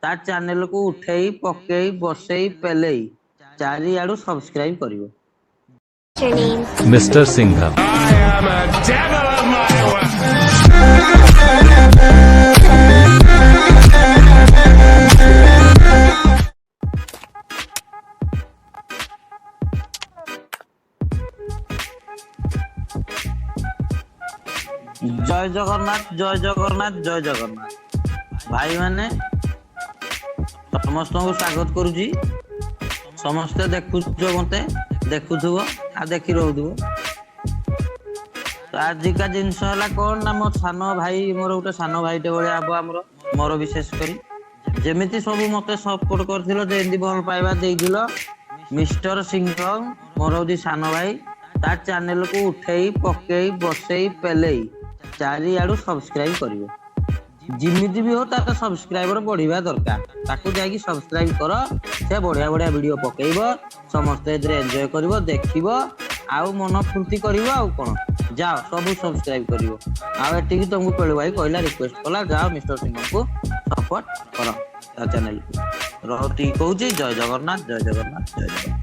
ତା चैनल को उठेई पकेई बसेई पेलेई चारियाडू subscribe करिवो। Mr. Singha. I am a devil of my work. जय जगन्नाथ जय जगन्नाथ जय जगन्नाथ भाई माने समस्त को स्वागत करुची। समस्ते देखुछ मते देखुथुबो आ देखि रहउथुबो। तो आजिका जिनस हला कोन ना मो सानो भाई मोर गोटे सानो भाईटे भलिया हबो हमरो मोर विशेष करी जेमिति सब मते सपोर्ट करथिलो जे एंदी भल पाइबा देइथिलो मिस्टर सिंह मोर होदी सानो भाई ता चैनल को उठेई पकेई बसेई पेलेई चारियाडू सब्सक्राइब करिवो। जिमिति भी हो तार सब्सक्राइबर बढ़िया दरकार ताकू जाई सब्सक्राइब कर से बढ़िया बढ़िया वीडियो पकेइबो समस्त एदरे एन्जॉय करिवो देखिबो आउ मन फुर्ती करिवो आउ कोन जाओ सब सब्सक्राइब करिवो। आ एटी तुमको पेलु भाई कहला रिक्वेस्ट कला जाओ मिस्टर सिंह को सपोर्ट करो ता चैनल को रहती कहूची। जय जगन्नाथ जय जगन्नाथ जय जगन्नाथ।